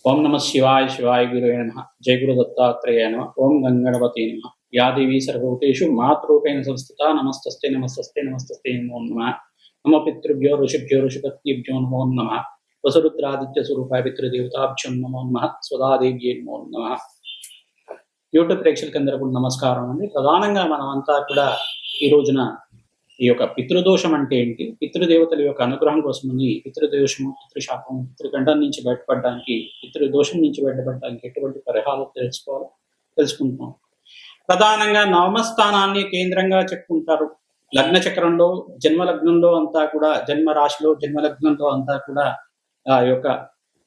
ఓం నమ శివాయ శివాయ గురువే నమ. జయ గురు దత్తాత్రేయ నమ. ఓం గంగణపతి నమ. యా దేవీ సర్వభూతేషు మాతృరూపేణ సంస్థిత నమస్తస్తే నమస్తస్తే నమస్తస్తే నమో నమ. నమ పితృభ్యో ఋషిభ్యో ఋషిపత్నిభ్యో నమో నమ. వసురుద్రాదిత్య స్వరూపాయ పితృదేవతాభ్యం నమో నమ. స్వదాదేవ్యే నమో నమ. యూట్యూబ్ ప్రేక్షకులందరికీ నమస్కారం అండి. ప్రధానంగా మనమంతా కూడా ఈ రోజున ఈ యొక్క పితృదోషం అంటే ఏంటి, పితృదేవతల యొక్క అనుగ్రహం కోసమని పితృదోషము, పితృశాపం, పితృగండం నుంచి బయటపడడానికి, పితృదోషం నుంచి బయటపడడానికి ఎటువంటి పరిహారాలు తెలుసుకుంటున్నాం. ప్రధానంగా నవమస్థానాన్ని కేంద్రంగా చెప్పుకుంటారు. లగ్న చక్రంలో జన్మ లగ్నంలో అంతా కూడా, జన్మ రాశిలో జన్మ లగ్నంలో అంతా కూడా ఆ యొక్క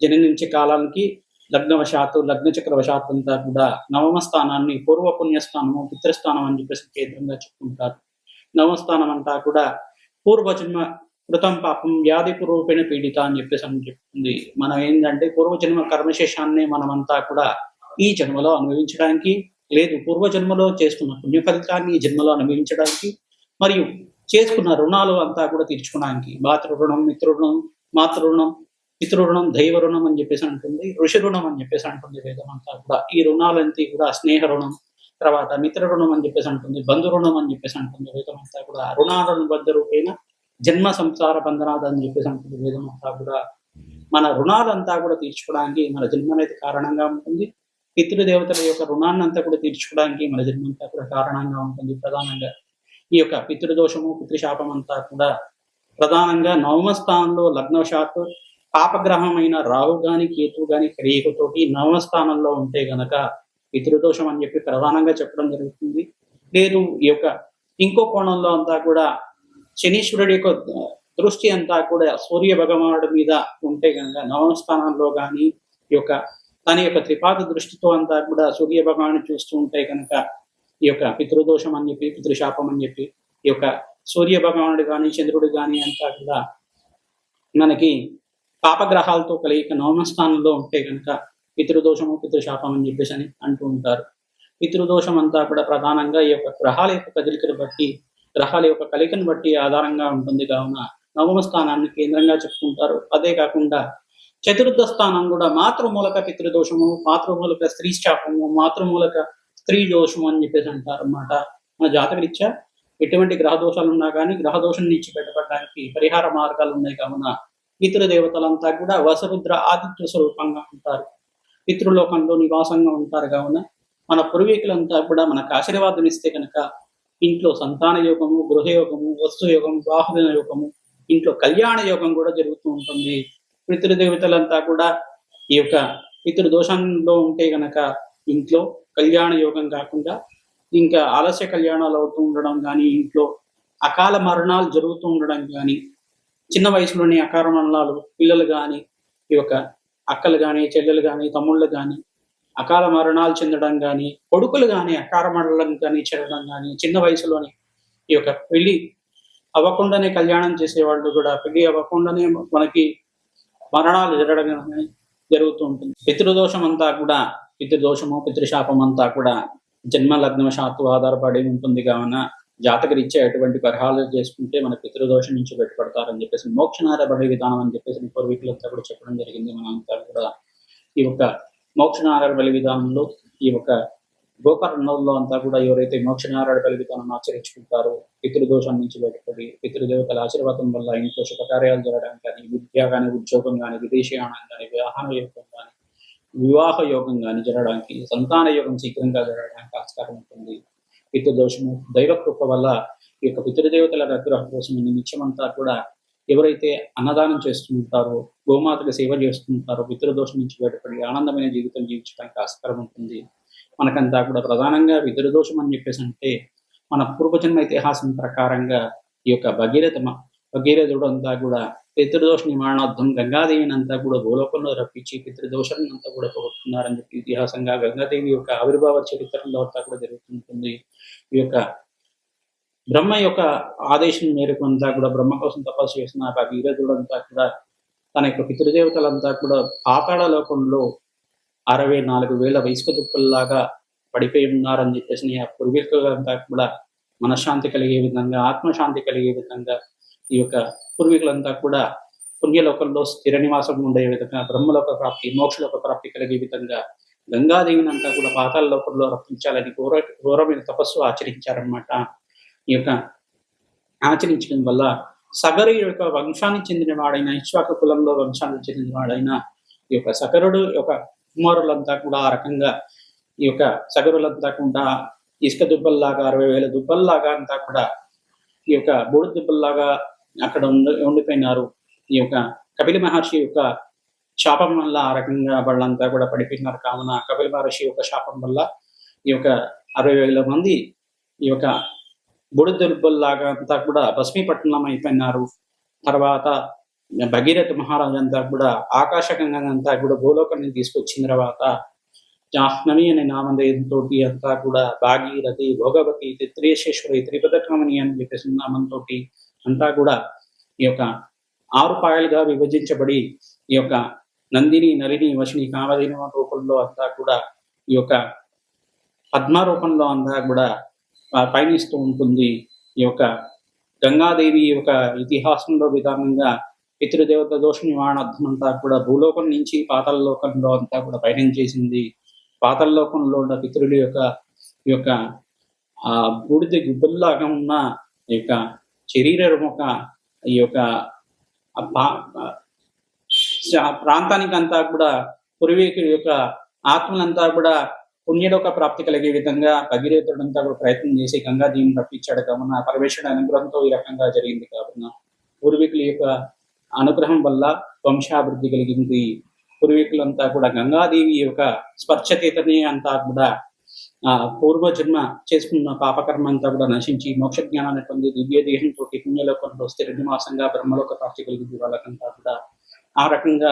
జననించే కాలానికి లగ్నవశాత్తు లగ్న చక్రవశాత్తు అంతా కూడా నవమ స్థానాన్ని పూర్వ పుణ్యస్థానము, పితృస్థానం అని చెప్పేసి కేంద్రంగా చెప్పుకుంటారు. నవస్థానం అంతా కూడా పూర్వజన్మ కృతం పాపం వ్యాధి పూర్వపైన పీడిత అని చెప్పేసి అని చెప్తుంది. మనం ఏంటంటే పూర్వజన్మ కర్మశేషాన్ని మనమంతా కూడా ఈ జన్మలో అనుభవించడానికి, లేదు పూర్వజన్మలో చేసుకున్న పుణ్య ఫలితాన్ని ఈ జన్మలో అనుభవించడానికి, మరియు చేసుకున్న రుణాలు అంతా కూడా తీర్చుకోవడానికి, మాతృ మిత్రుణం, మాతృ పితృ దైవ రుణం అని చెప్పేసి అంటుంది, ఋషి రుణం అని చెప్పేసి అంటుంది వేదం అంతా కూడా. ఈ రుణాలంతా కూడా స్నేహ రుణం, తర్వాత మిత్ర రుణం అని చెప్పేసి అంటుంది, బంధు రుణం అని చెప్పేసి అంటుంది వేదం అంతా కూడా. రుణాలను బద్ధ రూపేణ జన్మ సంసార బంధనాలు అని చెప్పేసి అంటుంది వేదం అంతా కూడా. మన రుణాలంతా కూడా తీర్చుకోవడానికి మన జన్మ అనేది కారణంగా ఉంటుంది. పితృదేవతల యొక్క రుణాన్ని అంతా కూడా తీర్చుకోవడానికి మన జన్మ అంతా కూడా కారణంగా ఉంటుంది. ప్రధానంగా ఈ యొక్క పితృదోషము, పితృశాపం అంతా కూడా ప్రధానంగా నవమ స్థానంలో లగ్నవశాత్తు పాపగ్రహమైన రాహు గాని కేతు గాని క్రియతోటి నవమ స్థానంలో ఉంటే గనక పితృదోషం అని చెప్పి ప్రధానంగా చెప్పడం జరుగుతుంది. లేదు ఈ యొక్క ఇంకో కోణంలో అంతా కూడా శనీశ్వరుడి యొక్క దృష్టి అంతా కూడా సూర్య భగవానుడి మీద ఉంటే కనుక నవమ స్థానంలో కానీ ఈ యొక్క తన యొక్క త్రిపాద దృష్టితో అంతా కూడా సూర్య భగవాన్ని చూస్తూ ఉంటే కనుక ఈ యొక్క పితృదోషం అని చెప్పి, పితృశాపం అని చెప్పి, ఈ యొక్క సూర్య భగవానుడు కానీ చంద్రుడు కానీ అంతా కూడా మనకి పాపగ్రహాలతో కలిగి నవమ స్థానంలో ఉంటే కనుక పితృదోషము, పితృశాపం అని చెప్పేసి అని అంటూ ఉంటారు. పితృదోషం అంతా కూడా ప్రధానంగా ఈ యొక్క గ్రహాల యొక్క కదలికను బట్టి, గ్రహాల యొక్క కలికను బట్టి ఆధారంగా ఉంటుంది. కావున నవమ స్థానాన్ని కేంద్రంగా చెప్పుకుంటారు. అదే కాకుండా చతుర్థ స్థానం కూడా మాతృమూలక పితృదోషము, మాతృమూలక స్త్రీ శాపము, మాతృమూలక స్త్రీ దోషము అని చెప్పేసి అంటారు అన్నమాట. మన జాతకరీత్యా ఎటువంటి గ్రహ దోషాలు ఉన్నా కానీ గ్రహ దోషం నుంచి బయటపడడానికి పరిహార మార్గాలు ఉన్నాయి. కావున పితృదేవతలంతా కూడా వసురుద్ర ఆదిత్య స్వరూపంగా ఉంటారు, పితృలోకంలో నివాసంగా ఉంటారు. కావున మన పూర్వీకులంతా కూడా మనకు ఆశీర్వాదం ఇస్తే కనుక ఇంట్లో సంతాన యోగము, గృహయోగము, వస్తు యోగం, వాహన యోగము, ఇంట్లో కళ్యాణ యోగం కూడా జరుగుతూ ఉంటుంది. పితృదేవతలంతా కూడా ఈ యొక్క పితృదోషంలో ఉంటే గనక ఇంట్లో కళ్యాణ యోగం కాకుండా ఇంకా ఆలస్య కళ్యాణాలు అవుతూ ఉండడం కానీ, ఇంట్లో అకాల మరణాలు జరుగుతూ ఉండడం కానీ, చిన్న వయసులోని అకాల మరణాలు, పిల్లలు కానీ ఈ యొక్క అక్కలు కానీ, చెల్లెలు కానీ, తమ్ముళ్ళు కానీ అకాల మరణాలు చెందడం కానీ, కొడుకులు కానీ అకాల మరణం కానీ చెందడం కానీ, చిన్న వయసులోని ఈ యొక్క పెళ్లి అవ్వకుండానే కళ్యాణం చేసేవాళ్ళు కూడా పెళ్లి అవ్వకుండానే మనకి మరణాలు జరగడం కానీ జరుగుతూ ఉంటుంది. పితృదోషం అంతా కూడా, పితృదోషము, పితృశాపం అంతా కూడా జన్మ లగ్నవశాత్తు ఆధారపడి ఉంటుంది. కావున జాతకరీత్యా ఎటువంటి పరిహారాలు చేసుకుంటే మన పితృదోషం నుంచి బయటపడతారని చెప్పేసి మోక్షనార బడి విధానం అని చెప్పేసి పూర్వీకులంతా కూడా చెప్పడం జరిగింది. మనంతా కూడా ఈ యొక్క మోక్షనారాయణ బలి విధానంలో ఈ యొక్క గోకర్ణంలో అంతా కూడా ఎవరైతే మోక్షనారాయణ బలి విధానం ఆచరించుకుంటారో పితృదోషం నుంచి బయటపడి పితృదేవతల ఆశీర్వాదం వల్ల ఇంట్లో శుభకార్యాలు జరగడానికి కానీ, విద్య కానీ, ఉద్యోగం కానీ, విదేశీయానం కానీ, వాహన యోగం కానీ, వివాహ యోగం కానీ జరగడానికి, సంతాన యోగం శీఘ్రంగా జరగడానికి ఆస్కారం ఉంటుంది. పితృదోషము దైవ కృప వల్ల ఈ యొక్క పితృదేవతల అనుగ్రహం కోసం నిత్యమంతా కూడా ఎవరైతే అన్నదానం చేస్తుంటారో, గోమాతకు సేవ చేస్తుంటారో పితృదోషం నుంచి బయటపడి ఆనందమైన జీవితం జీవించడానికి ఆస్కారం ఉంటుంది. మనకంతా కూడా ప్రధానంగా పితృదోషం అని చెప్పేసి అంటే మన పూర్వజన్మ ఇతిహాసం ప్రకారంగా ఈ యొక్క భగీరథుడు అంతా కూడా పితృదోష నివారణార్థం గంగాదేవిని అంతా కూడా భూలోకంలో రప్పించి పితృదోషాన్ని అంతా కూడా పోగొట్టుకున్నారని చెప్పి ఇతిహాసంగా గంగాదేవి యొక్క ఆవిర్భావ చరిత్రలో అంతా కూడా జరుగుతుంటుంది. ఈ యొక్క బ్రహ్మ యొక్క ఆదేశం మేరకు అంతా కూడా బ్రహ్మ కోసం తపస్సు చేసిన భగీరథుడు అంతా కూడా తన యొక్క పితృదేవతలంతా కూడా పాతాళ లోకంలో 64,000 వయస్క దుప్పుల్లాగా పడిపోయి ఉన్నారని చెప్పేసి ఆ పూర్వీకులంతా కూడా మనశ్శాంతి కలిగే విధంగా, ఆత్మశాంతి కలిగే విధంగా ఈ యొక్క పూర్వీకులంతా కూడా పుణ్యలోకంలో స్థిర నివాసం ఉండే విధంగా, బ్రహ్మలోక ప్రాప్తి, మోక్షలోక ప్రాప్తి కలిగే విధంగా గంగాదేవిని అంతా కూడా పాతాళ లోకంలో రప్పించాలని ఘోరమైన తపస్సు ఆచరించారనమాట. ఈ యొక్క ఆచరించడం వల్ల సగరు యొక్క వంశానికి చెందిన వాడైన, ఇక్ష్వాకు కులంలో వంశానికి చెందిన వాడైన ఈ యొక్క సగరుడు యొక్క కుమారులంతా కూడా ఆ రకంగా ఈ యొక్క సగరులంతా కూడా ఇసుక దుబ్బల్లాగా 60,000 దుబ్బల్లాగా అంతా కూడా ఈ యొక్క బూడిద దుబ్బల్లాగా అక్కడ ఉండిపోయినారు. ఈ యొక్క కపిల మహర్షి యొక్క శాపం వల్ల ఆ రకంగా వాళ్ళంతా కూడా పడిపోయినారు. కావున కపిల మహర్షి యొక్క శాపం వల్ల ఈ యొక్క 60,000 మంది ఈ యొక్క బూడిద దుబ్బల్లాగా అంతా కూడా భస్మీపట్నం అయిపోయినారు. తర్వాత భగీరథ మహారాజు అంతా కూడా ఆకాశగంగా అంతా కూడా భూలోకాన్ని తీసుకొచ్చిన తర్వాత జాహ్నవి అనే నామధేయంతో అంతా కూడా భాగీరథి, భోగవతి, త్రియేశ్వరి, త్రిపదకమణి అని చెప్పేసి నామంతో అంతా కూడా ఈ యొక్క 6 పాయలుగా విభజించబడి ఈ యొక్క నందిని, నలిని, వశిని, కామధేను రూపంలో అంతా కూడా ఈ యొక్క పద్మ రూపంలో అంతా కూడా పయనిస్తూ ఉంటుంది. ఈ యొక్క గంగాదేవి యొక్క ఇతిహాసంలో విధానంగా పితృదేవత దోష నివారణార్థం అంతా కూడా భూలోకం నుంచి పాతాళ లోకంలో అంతా కూడా పయనం చేసింది. పాతాళ లోకంలో ఉన్న పితృల యొక్క ఈ యొక్క ఆ బూడిద గుబ్బల్లాగా ఉన్న ఈ యొక్క శరీరం ఒక ఈ యొక్క ప్రాంతానికి అంతా కూడా పూర్వీకుల యొక్క ఆత్మలంతా కూడా పుణ్యలోక ప్రాప్తి కలిగే విధంగా భగీరథుడంతా కూడా ప్రయత్నం చేసి గంగాదేవిని రప్పించాడు. కావున పరమేశ్వరుడి అనుగ్రహంతో ఈ రకంగా జరిగింది. కావున పూర్వీకుల యొక్క అనుగ్రహం వల్ల వంశాభివృద్ధి కలిగింది. పూర్వీకులంతా కూడా గంగాదేవి యొక్క స్పర్శతీతని అంతా కూడా పూర్వజన్మ చేసుకున్న పాపకర్మ అంతా కూడా నశించి మోక్ష జ్ఞానాన్ని పొంది దివ్య దేహంతో పుణ్యలోకంలో స్థిర నివాసంగా బ్రహ్మలోక ప్రాప్తి కలిగింది వాళ్ళకంతా కూడా. ఆ రకంగా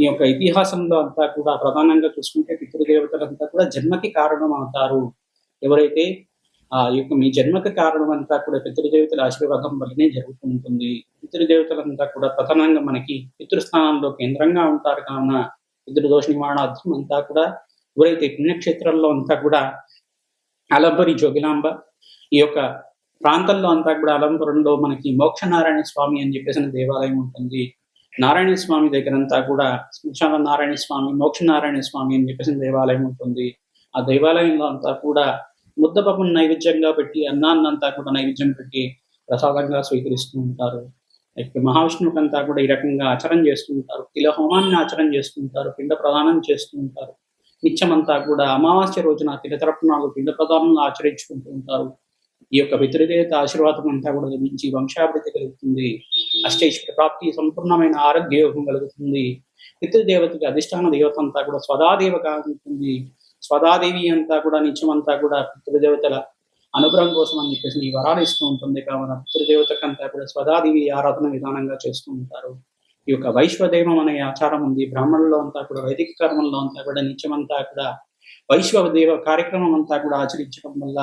ఈ యొక్క ఇతిహాసంలో అంతా కూడా ప్రధానంగా చూసుకుంటే పితృదేవతలంతా కూడా జన్మకి కారణం అవుతారు. ఎవరైతే ఈ యొక్క మీ జన్మకి కారణం అంతా కూడా పితృదేవతల ఆశీర్వాదం వల్లనే జరుగుతూ ఉంటుంది. పితృదేవతలంతా కూడా ప్రధానంగా మనకి పితృస్థానంలో కేంద్రంగా ఉంటారు. కావున పితృదోష నివారణార్థం అంతా కూడా ఎవరైతే పుణ్యక్షేత్రాల్లో అంతా కూడా అలంపరి జోగిలాంబ ఈ యొక్క ప్రాంతంలో అంతా కూడా అలంపురంలో మనకి మోక్షనారాయణ స్వామి అని చెప్పేసిన దేవాలయం ఉంటుంది. నారాయణ స్వామి దగ్గర అంతా కూడా శ్మశాన నారాయణ స్వామి, మోక్ష నారాయణ స్వామి అని చెప్పేసిన దేవాలయం ఉంటుంది. ఆ దేవాలయంలో అంతా కూడా ముద్దపప్పును నైవేద్యంగా పెట్టి అన్నాన్నంతా కూడా నైవేద్యం పెట్టి ప్రసాదంగా స్వీకరిస్తూ ఉంటారు. మహావిష్ణువుకి అంతా కూడా ఈ రకంగా ఆచరణ చేస్తూ ఉంటారు. తిల హోమాన్ని ఆచరణ చేస్తూ ఉంటారు. పిండ ప్రదానం చేస్తూ ఉంటారు. నిత్యమంతా కూడా అమావాస్య రోజున తిలతర్పణాలు, పిండ ప్రదానాలు ఆచరించుకుంటూ ఉంటారు. ఈ యొక్క పితృదేవత ఆశీర్వాదం అంతా కూడా లభించి వంశాభివృద్ధి కలుగుతుంది. అష్టైశ్వర్య ప్రాప్తి, సంపూర్ణమైన ఆరోగ్య యోగం కలుగుతుంది. పితృదేవతకి అధిష్టాన దేవత అంతా కూడా స్వదాదేవగా ఉంటుంది. స్వదాదేవి అంతా కూడా నిత్యమంతా కూడా పితృదేవతల అనుగ్రహం కోసం అని చెప్పేసి ఈ వరాలు ఇస్తూ ఉంటుంది. కావున పితృదేవతకంతా కూడా స్వదాదేవి ఆరాధన విధానంగా చేస్తూ ఉంటారు. ఈ యొక్క వైశ్వదేవం అనే ఆచారం ఉంది. బ్రాహ్మణుల్లో అంతా కూడా వైదిక కర్మంలో అంతా కూడా నిత్యమంతా కూడా వైశ్వదేవ కార్యక్రమం అంతా కూడా ఆచరించడం వల్ల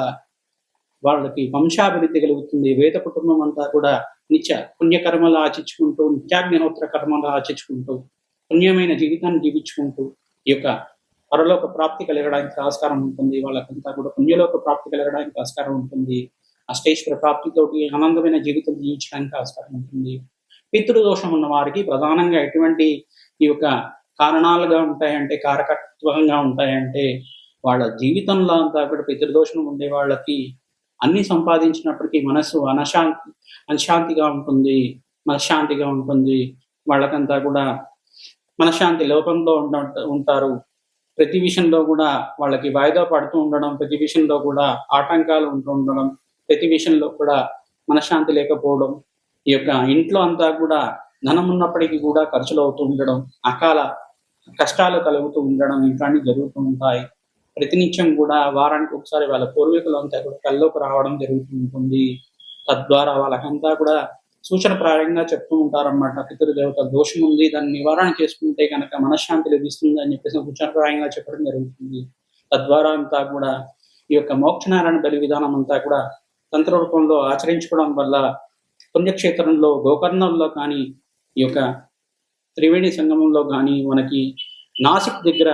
వాళ్ళకి వంశాభివృద్ధి కలుగుతుంది. వేద కుటుంబం అంతా కూడా నిత్య పుణ్యకర్మలు ఆచరించుకుంటూ, నిత్యాగ్నిహోత్ర కర్మలు ఆచరించుకుంటూ, పుణ్యమైన జీవితాన్ని జీవించుకుంటూ ఈ యొక్క పరలోక ప్రాప్తి కలగడానికి ఆస్కారం ఉంటుంది. వాళ్ళకంతా కూడా పుణ్యలోక ప్రాప్తి కలగడానికి ఆస్కారం ఉంటుంది. అష్టైశ్వర ప్రాప్తితోటి ఆనందమైన జీవితం జీవించడానికి ఆస్కారం ఉంటుంది. పితృదోషం ఉన్న వారికి ప్రధానంగా ఎటువంటి ఈ యొక్క కారణాలుగా ఉంటాయంటే, కారకత్వంగా ఉంటాయంటే, వాళ్ళ జీవితంలో అంతా కూడా పితృదోషం ఉండే వాళ్ళకి అన్ని సంపాదించినప్పటికీ మనసు అశాంతిగా ఉంటుంది, మనశ్శాంతిగా ఉంటుంది. వాళ్ళకంతా కూడా మనశ్శాంతి లోపంలో ఉంటారు. ప్రతి విషయంలో కూడా వాళ్ళకి వాయిదా పడుతూ ఉండడం, ప్రతి విషయంలో కూడా ఆటంకాలు ఉంటూ ఉండడం, ప్రతి విషయంలో కూడా మనశ్శాంతి లేకపోవడం, ఈ యొక్క ఇంట్లో అంతా కూడా ధనం ఉన్నప్పటికీ కూడా ఖర్చులు అవుతూ ఉండడం, అకాల కష్టాలు కలుగుతూ ఉండడం ఇట్లాంటివి జరుగుతూ ఉంటాయి. ప్రతినిత్యం కూడా వారానికి ఒకసారి వాళ్ళ పూర్వీకులంతా కూడా కల్లోకి రావడం జరుగుతూ ఉంటుంది. తద్వారా వాళ్ళకంతా కూడా సూచన ప్రాయంగా చెప్తూ ఉంటారన్నమాట. పితృదేవత దోషం ఉంది, దాన్ని నివారణ చేసుకుంటే కనుక మనశ్శాంతి లభిస్తుంది అని చెప్పేసి సూచన ప్రాయంగా చెప్పడం జరుగుతుంది. తద్వారా అంతా కూడా ఈ యొక్క మోక్షనారాయణ బలి విధానం అంతా కూడా తంత్ర రూపంలో ఆచరించుకోవడం వల్ల పుణ్యక్షేత్రంలో గోకర్ణంలో కానీ, ఈ యొక్క త్రివేణి సంగమంలో కానీ, మనకి నాసిక్ దగ్గర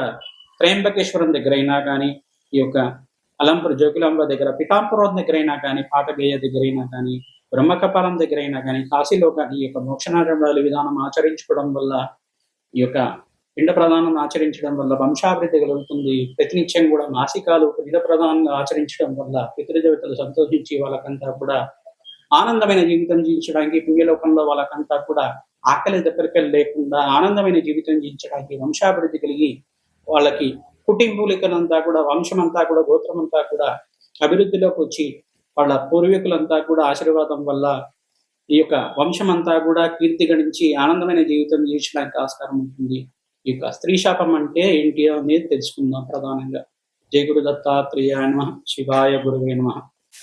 త్రయంబకేశ్వరం దగ్గర అయినా కానీ, ఈ యొక్క అలంపూర్ జోగులాంబ దగ్గర పిఠాపురం దగ్గర అయినా కానీ, పాటగేయ దగ్గర అయినా కానీ, బ్రహ్మకపాలం దగ్గర అయినా కానీ కాశీలో కానీ ఈ యొక్క మోక్షనారాయణ విధానం ఆచరించుకోవడం వల్ల, ఈ యొక్క పిండ ప్రదానం ఆచరించడం వల్ల వంశాభివృద్ధి కలుగుతుంది. ప్రతినిత్యం కూడా మాసికాలు పిండ ప్రదానం ఆచరించడం వల్ల పితృదేవతలు సంతోషించి వాళ్ళకంతా కూడా ఆనందమైన జీవితం జీవించడానికి, పుణ్యలోకంలో వాళ్ళకంతా కూడా ఆకలి దెబ్బరికలు లేకుండా ఆనందమైన జీవితం జీవించడానికి, వంశాభివృద్ధి కలిగి వాళ్ళకి కుటుంబీకులంతా కూడా, వంశమంతా కూడా, గోత్రమంతా కూడా అభివృద్ధిలోకి వచ్చి వాళ్ళ పూర్వీకులంతా కూడా ఆశీర్వాదం వల్ల ఈ యొక్క వంశమంతా కూడా కీర్తి గణించి ఆనందమైన జీవితం జీవించడానికి ఆస్కారం ఉంటుంది. ఈ యొక్క స్త్రీ శాపం అంటే ఏంటి అనేది తెలుసుకుందాం ప్రధానంగా. జయ గురు దత్తాత్రేయాయ నమః. శివాయ గురువే నమః.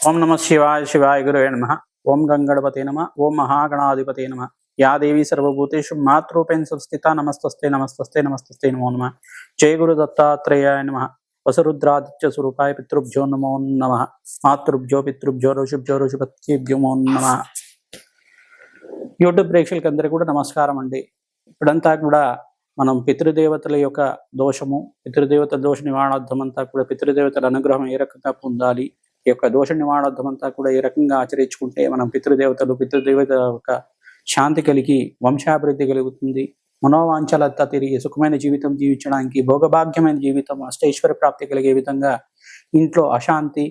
ఓం నమ శివాయ. శివాయ గురువే నమః. ఓం గంగణపతే నమః. ఓం మహాగణాధిపతే నమః. యా దేవి సర్వభూతేషు మాతృరూపేణ సంస్థితా నమస్తస్తే నమస్తస్తే నమస్తస్తే నమో నమః. జయ గురు దత్తాత్రేయాయ నమః. వసురుద్రాదిత్య స్వరూపాయ పితృభ్యో నమో నమః. మాతృభ్యో పితృభ్యో ఋషిభ్యో ఋషిపత్యేభ్యో నమో నమః. యూట్యూబ్ ప్రేక్షకులకి అందరికీ కూడా నమస్కారం అండి. ఇప్పుడంతా కూడా మనం పితృదేవతల యొక్క దోషము, పితృదేవతల దోష నివారణార్థం అంతా కూడా పితృదేవతల అనుగ్రహం ఏ రకంగా పొందాలి, ఈ యొక్క దోష నివారణార్థం అంతా కూడా ఏ రకంగా ఆచరించుకుంటే మనం పితృదేవత యొక్క శాంతి కలిగి వంశాభివృద్ధి కలుగుతుంది, మనోవాంఛలంతా తిరిగి సుఖమైన జీవితం జీవించడానికి, భోగభాగ్యమైన జీవితం, అష్టైశ్వర్య ప్రాప్తి కలిగే విధంగా ఇంట్లో అశాంతి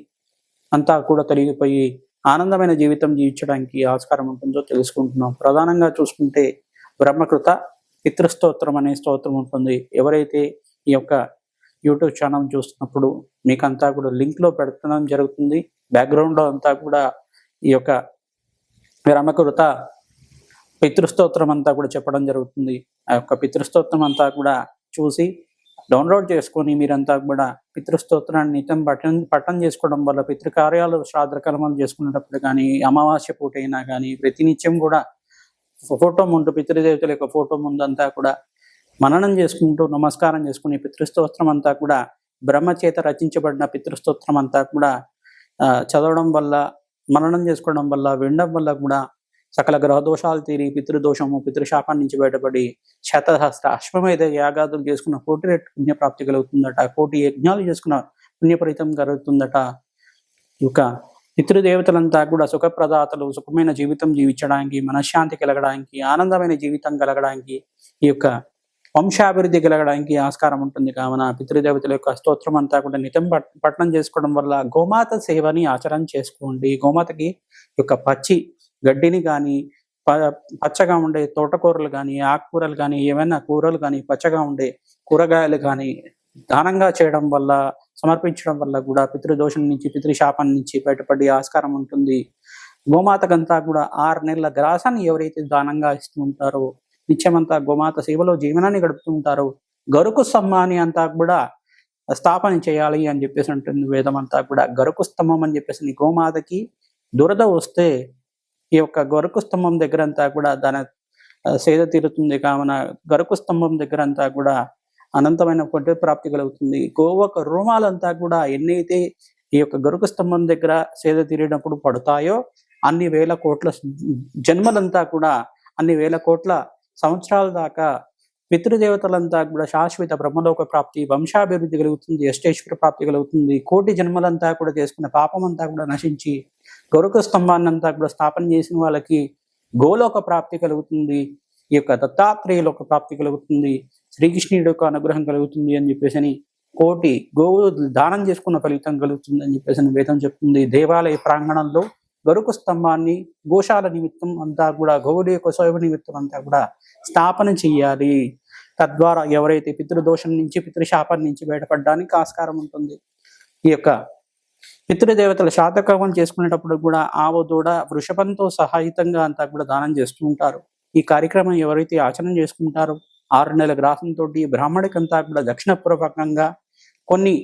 అంతా కూడా తొలగిపోయి ఆనందమైన జీవితం జీవించడానికి ఆస్కారం ఉంటుందో తెలుసుకుంటున్నాం. ప్రధానంగా చూసుకుంటే బ్రహ్మకృత పితృస్తోత్రం అనే స్తోత్రం ఉంటుంది. ఎవరైతే ఈ యొక్క యూట్యూబ్ ఛానల్ చూస్తున్నప్పుడు మీకంతా కూడా లింక్లో పెడతాం జరుగుతుంది. బ్యాక్గ్రౌండ్లో అంతా కూడా ఈ యొక్క బ్రహ్మకృత పితృస్తోత్రం అంతా కూడా చెప్పడం జరుగుతుంది. ఆ యొక్క పితృస్తోత్రం అంతా కూడా చూసి డౌన్లోడ్ చేసుకొని మీరంతా కూడా పితృస్తోత్రాన్ని నిత్యం పఠనం చేసుకోవడం వల్ల పితృకార్యాలు శ్రాద్ధ కర్మలు చేసుకునేటప్పుడు కానీ, అమావాస్య పూట అయినా కానీ ప్రతినిత్యం కూడా ఫోటో ముందు పితృదేవతల యొక్క ఫోటో ముందు అంతా కూడా మననం చేసుకుంటూ నమస్కారం చేసుకుని పితృస్తోత్రం అంతా కూడా బ్రహ్మచేత రచించబడిన పితృస్తోత్రం అంతా కూడా చదవడం వల్ల, మననం చేసుకోవడం వల్ల, వినడం వల్ల కూడా సకల గ్రహదోషాలు తీరి పితృదోషము, పితృశాపం నుంచి బయటపడి శతసహస్ర అశ్వమేధ యాగాదులు చేసుకున్న 1,000 రెట్లు పుణ్యప్రాప్తి కలుగుతుందట. 1,000 యజ్ఞాలు చేసుకున్న పుణ్యఫలితం కలుగుతుందట. ఇక పితృదేవతలంతా కూడా సుఖప్రదాతలు, సుఖమైన జీవితం జీవించడానికి, మనశ్శాంతి కలగడానికి, ఆనందమైన జీవితం కలగడానికి, ఈ యొక్క వంశాభివృద్ధి కలగడానికి ఆస్కారం ఉంటుంది. కావున పితృదేవతల యొక్క స్తోత్రం అంతా కూడా నిత్యం పఠనం చేసుకోవడం వల్ల గోమాత సేవని ఆచరణ చేసుకోండి. గోమాతకి యొక్క పచ్చి గడ్డిని కానీ, పచ్చగా ఉండే తోటకూరలు కానీ, ఆకుకూరలు కానీ, ఏమైనా కూరలు కానీ, పచ్చగా ఉండే కూరగాయలు కానీ దానంగా చేయడం వల్ల, సమర్పించడం వల్ల కూడా పితృదోషం నుంచి, పితృశాపం నుంచి బయటపడి ఆస్కారం ఉంటుంది. గోమాతకంతా కూడా 6 నెలల గ్రాసాన్ని ఎవరైతే దానంగా ఇస్తూ ఉంటారో, నిత్యమంతా గోమాత సేవలో జీవనాన్ని గడుపుతూ ఉంటారో, గరుకు స్తంభాన్ని అంతా కూడా స్థాపన చేయాలి అని చెప్పేసి ఉంటుంది వేదం అంతా కూడా. గరుకు స్తంభం అని చెప్పేసి గోమాతకి దురద వస్తే ఈ యొక్క గరుకు స్తంభం దగ్గర అంతా కూడా దాని సేద తీరుతుంది. కావున గరుకు స్తంభం దగ్గర అంతా కూడా అనంతమైన పుణ్య ప్రాప్తి కలుగుతుంది. గోవక రోమాలంతా కూడా ఎన్నైతే ఈ యొక్క గరుకు స్తంభం దగ్గర సేద తీరినప్పుడు పడతాయో అన్ని వేల కోట్ల జన్మలంతా కూడా, అన్ని వేల కోట్ల సంవత్సరాల దాకా పితృదేవతలంతా కూడా శాశ్వత బ్రహ్మలోక ప్రాప్తి, వంశాభివృద్ధి కలుగుతుంది, అష్టైశ్వర్య ప్రాప్తి కలుగుతుంది. 1,000 జన్మలంతా కూడా చేసుకున్న పాపం అంతా కూడా నశించి గరుక స్తంభాన్ని అంతా కూడా స్థాపన చేసిన వాళ్ళకి గోలోక ప్రాప్తి కలుగుతుంది. ఈ యొక్క దత్తాత్రేయ లోక ప్రాప్తి కలుగుతుంది, శ్రీకృష్ణుడి యొక్క అనుగ్రహం కలుగుతుంది అని చెప్పేసి 1,000 గోవు దానం చేసుకున్న ఫలితం కలుగుతుంది అని చెప్పేసి వేదం చెప్తుంది. దేవాలయ ప్రాంగణంలో గరుకు స్తంభాన్ని గోశాల నిమిత్తం అంతా కూడా, గోవుల యొక్క సేవ నిమిత్తం అంతా కూడా స్థాపన చెయ్యాలి. తద్వారా ఎవరైతే పితృదోషం నుంచి, పితృశాపం నుంచి బయటపడడానికి ఆస్కారం ఉంటుంది. ఈ యొక్క పితృదేవతల శాతకర్మం చేసుకునేటప్పుడు కూడా ఆవు దూడ వృషభంతో సహాయితంగా అంతా కూడా దానం చేస్తూ ఉంటారు. ఈ కార్యక్రమం ఎవరైతే ఆచరణ చేసుకుంటారో 6 నెలల గ్రాసంతో బ్రాహ్మడికంతా కూడా దక్షిణపూర్వకంగా కొన్ని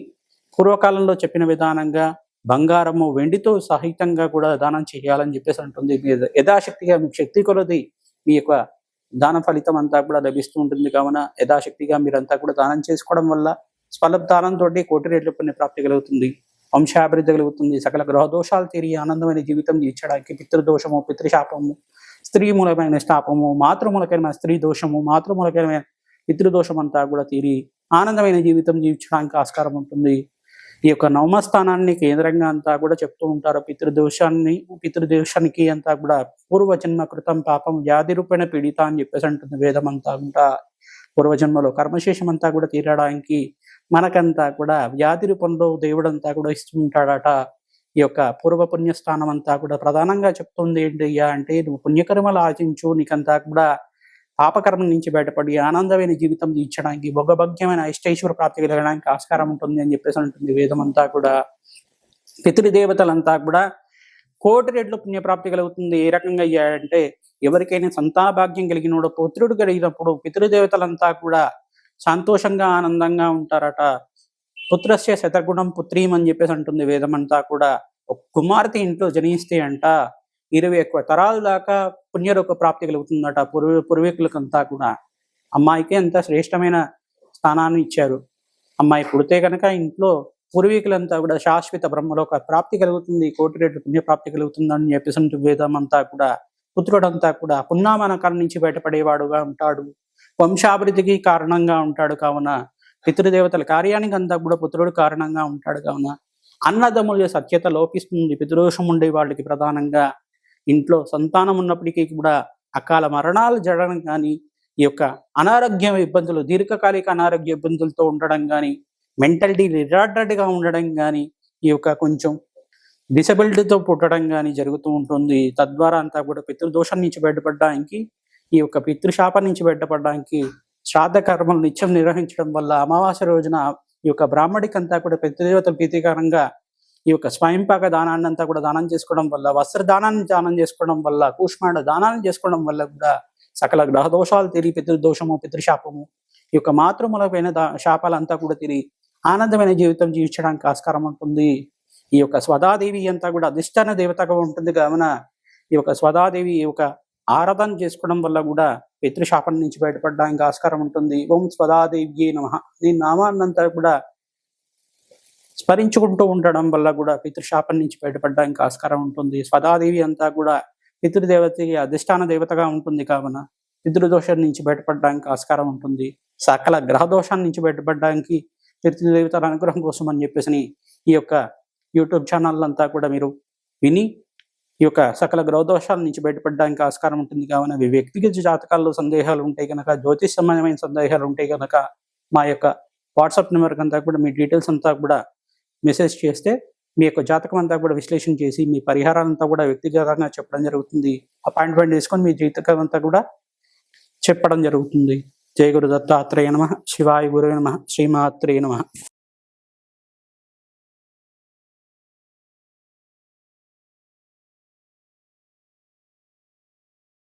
పూర్వకాలంలో చెప్పిన విధానంగా బంగారము, వెండితో సహితంగా కూడా దానం చేయాలని చెప్పేసి అంటుంది. యథాశక్తిగా మీకు శక్తి కొలది మీ యొక్క దాన ఫలితం అంతా కూడా లభిస్తూ ఉంటుంది. కావున యథాశక్తిగా మీరంతా కూడా దానం చేసుకోవడం వల్ల స్వల్పదానంతో 1,000 రెట్ల పుణ్య ప్రాప్తి కలుగుతుంది, వంశాభివృద్ధి కలుగుతుంది. సకల గ్రహదోషాలు తీరి ఆనందమైన జీవితం జీవించడానికి పితృదోషము, పితృశాపము, స్త్రీ మూలమైన శాపము, మాతృమూలకమైన స్త్రీ దోషము, మాతృమూలకమైన పితృదోషం అంతా కూడా తీరి ఆనందమైన జీవితం జీవించడానికి ఆస్కారం ఉంటుంది. ఈ యొక్క నవమస్థానాన్ని కేంద్రంగా అంతా కూడా చెప్తూ ఉంటారు. పితృదోషానికి అంతా కూడా పూర్వజన్మ కృతం పాపం వ్యాధి రూపేణ పీడిత అని చెప్పేసి అంటుంది వేదం అంతా కూడా. పూర్వజన్మలో కర్మశేషం అంతా కూడా తీరడానికి మనకంతా కూడా వ్యాధి రూపంలో దేవుడంతా కూడా ఇస్తూ ఉంటాడట. ఈ యొక్క పూర్వ పుణ్యస్థానం అంతా కూడా ప్రధానంగా చెప్తుంది ఏంటయ్యా అంటే, నువ్వు పుణ్యకర్మలు ఆచరించు, నీకంతా కూడా పాపకర్మం నుంచి బయటపడి ఆనందమైన జీవితం జీవించడానికి, భోగభాగ్యమైన ఇష్టైశ్వర ప్రాప్తి కలగడానికి ఆస్కారం ఉంటుంది అని చెప్పేసి అంటుంది వేదం అంతా కూడా. పితృదేవతలంతా కూడా కోటి రెట్లు పుణ్యప్రాప్తి కలుగుతుంది. ఏ రకంగా అయ్యాడంటే, ఎవరికైనా సంతాన భాగ్యం కలిగినప్పుడు, పుత్రుడు కలిగినప్పుడు పితృదేవతలంతా కూడా సంతోషంగా ఆనందంగా ఉంటారట. పుత్రస్య శతగుణం పుత్రీం అని చెప్పేసి అంటుంది వేదం అంతా కూడా. ఒక కుమార్తె ఇంట్లో జనిస్తే అంట 21 తరాల దాకా పుణ్యలోక ప్రాప్తి కలుగుతుందట. పూర్వీకులకంతా కూడా అమ్మాయికి అంత శ్రేష్టమైన స్థానాన్ని ఇచ్చారు. అమ్మాయి పుడితే కనుక ఇంట్లో పూర్వీకులంతా కూడా శాశ్వత బ్రహ్మలోక ప్రాప్తి కలుగుతుంది, కోటి రెట్లు పుణ్యప్రాప్తి కలుగుతుందని చెప్పేసి వేదం అంతా కూడా. పుత్రుడంతా కూడా పున్నామనకాల నుంచి బయటపడేవాడుగా ఉంటాడు, వంశాభివృద్ధికి కారణంగా ఉంటాడు. కావున పితృదేవతల కార్యానికి అంతా కూడా పుత్రుడు కారణంగా ఉంటాడు. కావున అన్నదమ్ముల సత్యత లోపిస్తుంది. పితృదోషం ఉండే వాళ్ళకి ప్రధానంగా ఇంట్లో సంతానం ఉన్నప్పటికీ కూడా అకాల మరణాలు జరగడం కానీ, ఈ యొక్క అనారోగ్య ఇబ్బందులు, దీర్ఘకాలిక అనారోగ్య ఇబ్బందులతో ఉండడం కానీ, మెంటల్టీ రిటార్డెడ్గా ఉండడం కానీ, ఈ యొక్క కొంచెం డిసబిలిటీతో పుట్టడం కానీ జరుగుతూ ఉంటుంది. తద్వారా అంతా కూడా పితృదోషం నుంచి బయటపడడానికి, ఈ యొక్క పితృశాపం నుంచి బయటపడడానికి శ్రాద్ధ కర్మలు నిత్యం నిర్వహించడం వల్ల, అమావాస్య రోజున ఈ యొక్క బ్రాహ్మడికంతా కూడా పితృదేవతల ప్రీతికరంగా ఈ యొక్క స్వయంపాక దానాన్ని అంతా కూడా దానం చేసుకోవడం వల్ల, వస్త్రదానాన్ని దానం చేసుకోవడం వల్ల, కూష్మాండ దానాన్ని చేసుకోవడం వల్ల కూడా సకల గ్రహ దోషాలు తిరిగి పితృదోషము, పితృశాపము, ఈ యొక్క మాతృమూలమైన శాపాలంతా కూడా తిరిగి ఆనందమైన జీవితం జీవించడానికి ఆస్కారం ఉంటుంది. ఈ యొక్క స్వదాదేవి అంతా కూడా అధిష్టాన దేవతగా ఉంటుంది. కావున ఈ యొక్క స్వదాదేవి ఈ యొక్క ఆరాధన చేసుకోవడం వల్ల కూడా పితృశాపం నుంచి బయటపడడానికి ఆస్కారం ఉంటుంది. ఓం స్వదాదేవ్యే నమః. దీని నామాన్నంతా కూడా స్మరించుకుంటూ ఉండడం వల్ల కూడా పితృశాపం నుంచి బయటపడడానికి ఆస్కారం ఉంటుంది. స్వదాదేవి అంతా కూడా పితృదేవతకి అధిష్టాన దేవతగా ఉంటుంది. కావున పితృదోషం నుంచి బయటపడడానికి ఆస్కారం ఉంటుంది. సకల గ్రహ దోషాల నుంచి బయటపడడానికి పితృదేవతల అనుగ్రహం కోసం అని చెప్పేసి ఈ యొక్క యూట్యూబ్ ఛానల్ అంతా కూడా మీరు విని ఈ యొక్క సకల గ్రహదోషాల నుంచి బయటపడడానికి ఆస్కారం ఉంటుంది. కావున వ్యక్తిగత జాతకాల్లో సందేహాలు ఉంటాయి కనుక, జ్యోతిష్ సంబంధమైన సందేహాలు ఉంటాయి కనుక, మా యొక్క వాట్సాప్ నెంబర్కి అంతా కూడా మీ డీటెయిల్స్ అంతా కూడా మెసేజ్ చేస్తే మీ యొక్క జాతకం అంతా కూడా విశ్లేషణ చేసి మీ పరిహారాలంతా కూడా వ్యక్తిగతంగా చెప్పడం జరుగుతుంది. అపాయింట్మెంట్ తీసుకొని మీ జాతకం అంతా కూడా చెప్పడం జరుగుతుంది. జయ గురు దత్తాత్రేయ నమః. శివాయ గురువే నమః. శ్రీమాత్రే నమః.